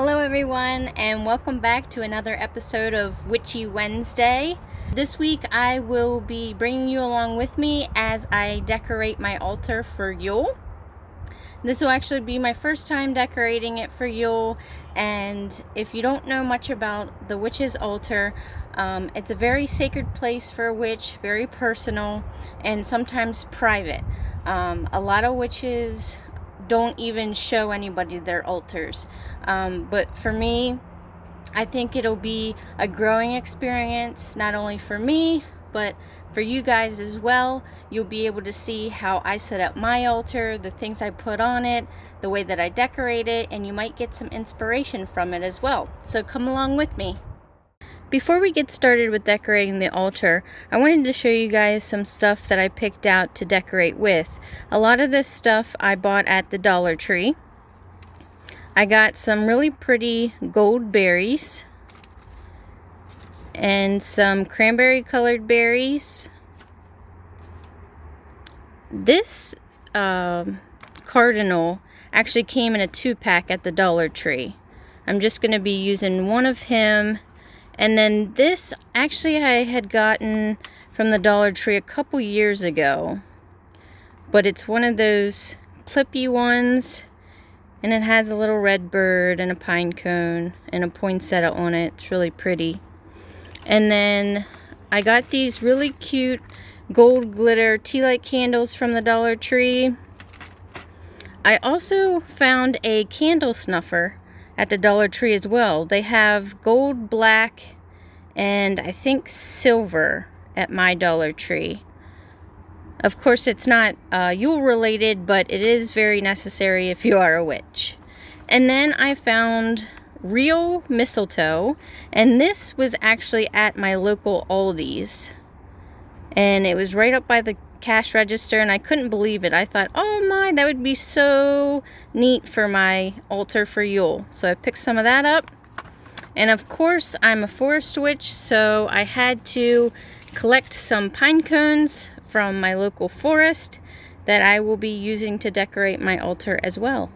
Hello everyone, and welcome back to another episode of Witchy Wednesday. This week I will be bringing you along with me as I decorate my altar for Yule. This will actually be my first time decorating it for Yule, and if you don't know much about the witch's altar, it's a very sacred place for a witch, very personal, and sometimes private. A lot of witches don't even show anybody their altars, but for me, I think it'll be a growing experience, not only for me, but for you guys as well. You'll be able to see how I set up my altar, the things I put on it, the way that I decorate it, and you might get some inspiration from it as well. So come along with me. Before we get started with decorating the altar, I wanted to show you guys some stuff that I picked out to decorate with. A lot of this stuff I bought at the Dollar Tree. I got some really pretty gold berries and some cranberry colored berries. This cardinal actually came in a 2-pack at the Dollar Tree. I'm just going to be using one of him. And then this, actually I had gotten from the Dollar Tree a couple years ago. But it's one of those clippy ones. And it has a little red bird and a pine cone and a poinsettia on it. It's really pretty. And then I got these really cute gold glitter tea light candles from the Dollar Tree. I also found a candle snuffer at the Dollar Tree as well. They have gold, black, and I think silver at my Dollar Tree. Of course, it's not Yule related, but it is very necessary if you are a witch. And then I found real mistletoe, and this was actually at my local Aldi's. And it was right up by the cash register, and I couldn't believe it. I thought, oh my, that would be so neat for my altar for Yule. So I picked some of that up. And of course, I'm a forest witch, so I had to collect some pine cones from my local forest that I will be using to decorate my altar as well.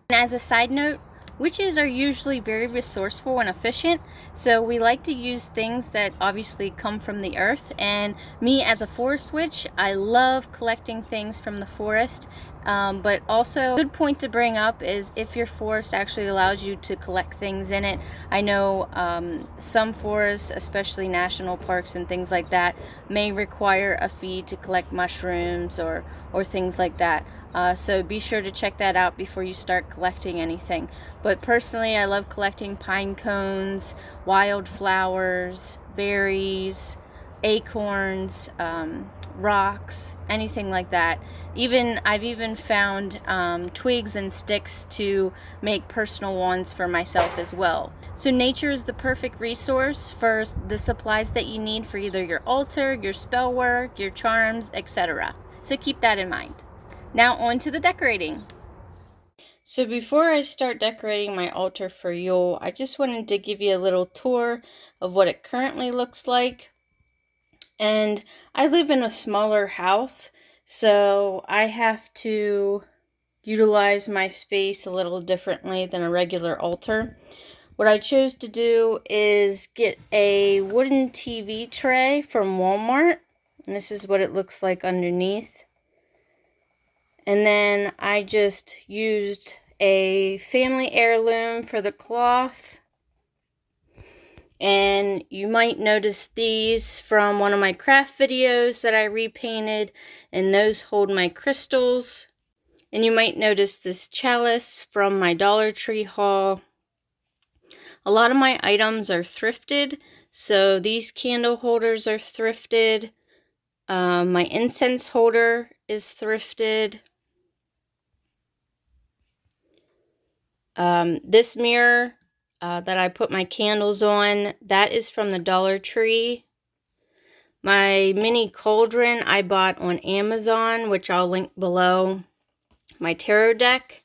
And as a side note, witches are usually very resourceful and efficient, so we like to use things that obviously come from the earth. And me as a forest witch, I love collecting things from the forest. But also, a good point to bring up is if your forest actually allows you to collect things in it. I know some forests, especially national parks and things like that, may require a fee to collect mushrooms or things like that. So be sure to check that out before you start collecting anything. But personally, I love collecting pine cones, wildflowers, berries, acorns, rocks, anything like that. I've even found twigs and sticks to make personal wands for myself as well. So nature is the perfect resource for the supplies that you need for either your altar, your spell work, your charms, etc. So keep that in mind. Now on to the decorating. So before I start decorating my altar for Yule, I just wanted to give you a little tour of what it currently looks like. And I live in a smaller house, so I have to utilize my space a little differently than a regular altar. What I chose to do is get a wooden TV tray from Walmart, and this is what it looks like underneath. And then I just used a family heirloom for the cloth. And you might notice these from one of my craft videos that I repainted, and those hold my crystals. And you might notice this chalice from my Dollar Tree haul. A lot of my items are thrifted, so these candle holders are thrifted. My incense holder is thrifted. This mirror that I put my candles on, that is from the Dollar Tree. My mini cauldron I bought on Amazon, which I'll link below. My tarot deck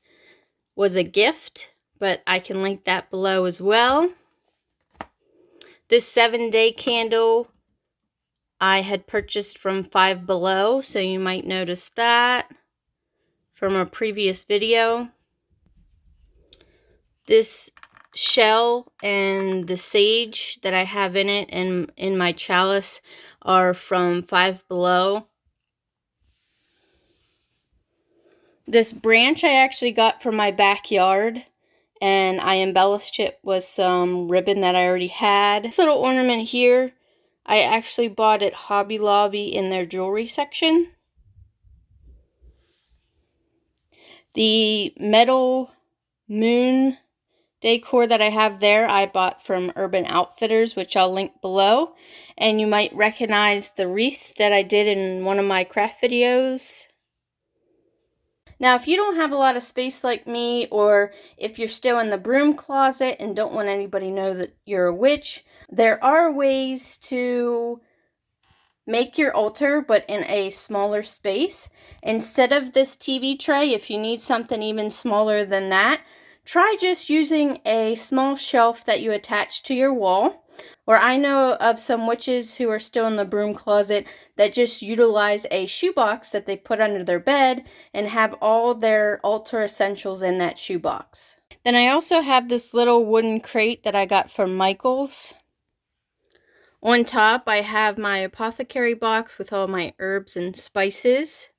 was a gift, but I can link that below as well. This 7-day candle I had purchased from Five Below, so you might notice that from a previous video. This shell and the sage that I have in it and in my chalice are from Five Below. This branch I actually got from my backyard, and I embellished it with some ribbon that I already had. This little ornament here, I actually bought at Hobby Lobby in their jewelry section. The metal moon decor that I have there, I bought from Urban Outfitters, which I'll link below. And you might recognize the wreath that I did in one of my craft videos. Now, if you don't have a lot of space like me, or if you're still in the broom closet and don't want anybody to know that you're a witch, there are ways to make your altar, but in a smaller space. Instead of this TV tray, if you need something even smaller than that, try just using a small shelf that you attach to your wall. Or I know of some witches who are still in the broom closet that just utilize a shoebox that they put under their bed and have all their altar essentials in that shoebox. Then I also have this little wooden crate that I got from Michael's. On top, I have my apothecary box with all my herbs and spices.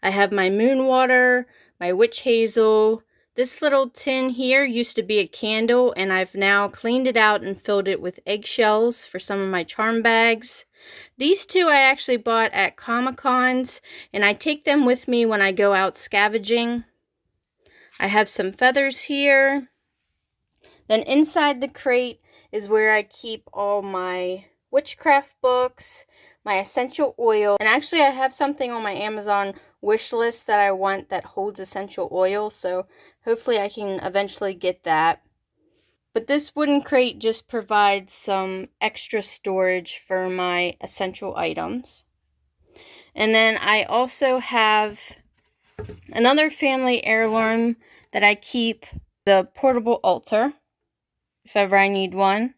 I have my moon water, my witch hazel. This little tin here used to be a candle, and I've now cleaned it out and filled it with eggshells for some of my charm bags. These two I actually bought at Comic-Cons, and I take them with me when I go out scavenging. I have some feathers here. Then inside the crate is where I keep all my witchcraft books, my essential oil, and actually I have something on my Amazon wish list that I want that holds essential oil, so hopefully I can eventually get that. But this wooden crate just provides some extra storage for my essential items. And then I also have another family heirloom that I keep, the portable altar, if ever I need one.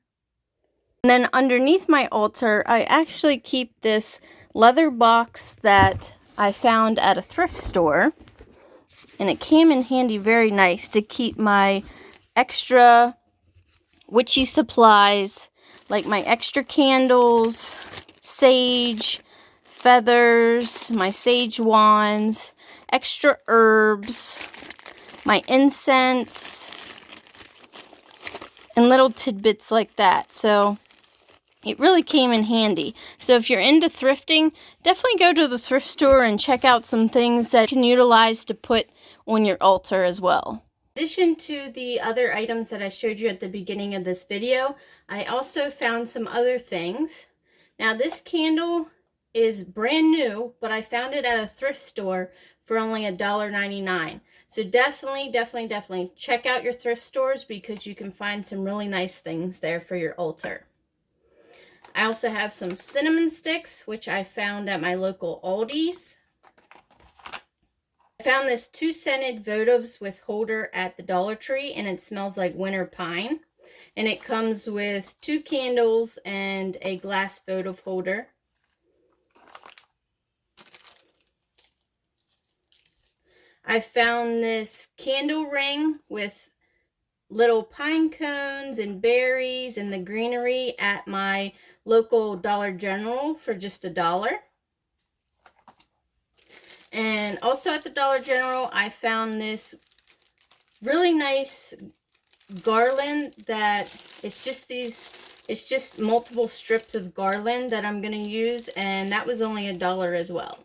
And then underneath my altar, I actually keep this leather box that I found at a thrift store. And it came in handy very nice to keep my extra witchy supplies, like my extra candles, sage, feathers, my sage wands, extra herbs, my incense, and little tidbits like that. So it really came in handy. So if you're into thrifting, definitely go to the thrift store and check out some things that you can utilize to put on your altar as well. In addition to the other items that I showed you at the beginning of this video, I also found some other things. Now this candle is brand new, but I found it at a thrift store for only $1.99. So definitely check out your thrift stores, because you can find some really nice things there for your altar. I also have some cinnamon sticks, which I found at my local Aldi's. I found this 2-scented votives with holder at the Dollar Tree, and it smells like winter pine. And it comes with 2 candles and a glass votive holder. I found this candle ring with little pine cones and berries and the greenery at my local Dollar General for just $1. And also at the Dollar General, I found this really nice garland that it's just multiple strips of garland that I'm going to use, and that was only $1 as well.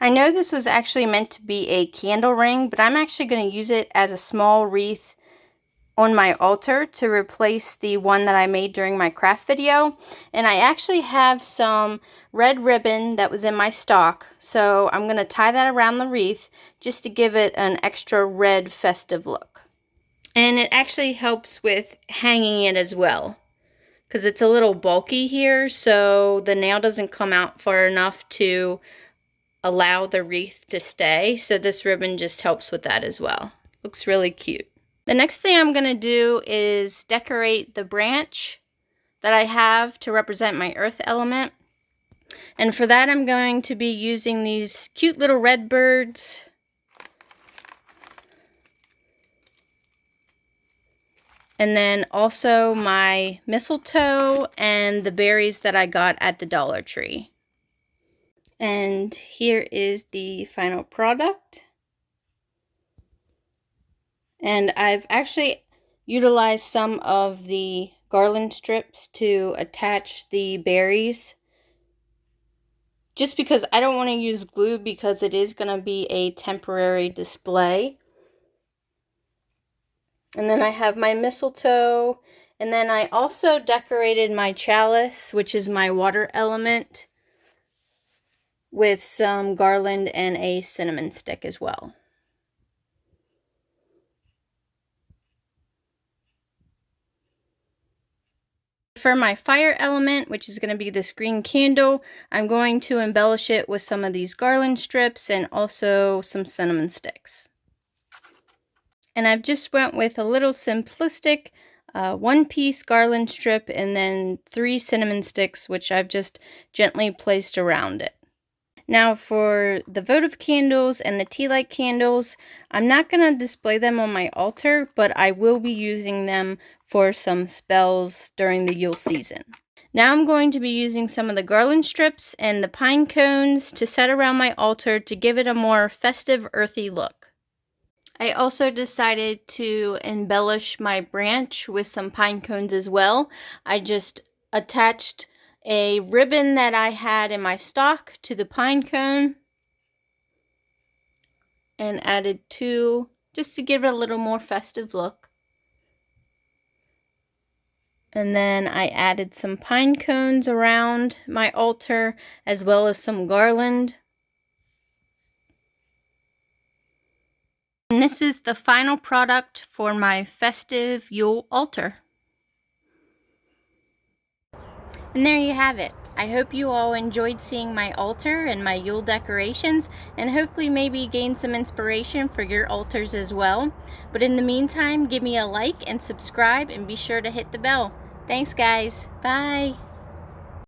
I know this was actually meant to be a candle ring, but I'm actually going to use it as a small wreath on my altar to replace the one that I made during my craft video. And I actually have some red ribbon that was in my stock, so I'm going to tie that around the wreath just to give it an extra red festive look. And it actually helps with hanging it as well, because it's a little bulky here, so the nail doesn't come out far enough to allow the wreath to stay. So this ribbon just helps with that as well. Looks really cute. The next thing I'm going to do is decorate the branch that I have to represent my earth element. And for that, I'm going to be using these cute little red birds. And then also my mistletoe and the berries that I got at the Dollar Tree. And here is the final product. And I've actually utilized some of the garland strips to attach the berries, just because I don't want to use glue because it is going to be a temporary display. And then I have my mistletoe, and then I also decorated my chalice, which is my water element, with some garland and a cinnamon stick as well. For my fire element, which is going to be this green candle, I'm going to embellish it with some of these garland strips and also some cinnamon sticks. And I've just went with a little simplistic one-piece garland strip and then 3 cinnamon sticks, which I've just gently placed around it. Now for the votive candles and the tea light candles, I'm not going to display them on my altar, but I will be using them for some spells during the Yule season. Now I'm going to be using some of the garland strips and the pine cones to set around my altar to give it a more festive, earthy look. I also decided to embellish my branch with some pine cones as well. I just attached a ribbon that I had in my stock to the pine cone and added 2 just to give it a little more festive look. And then I added some pine cones around my altar as well as some garland. And this is the final product for my festive Yule altar. And there you have it. I hope you all enjoyed seeing my altar and my Yule decorations, and hopefully maybe gain some inspiration for your altars as well. But in the meantime, give me a like and subscribe, and be sure to hit the bell. Thanks guys. Bye.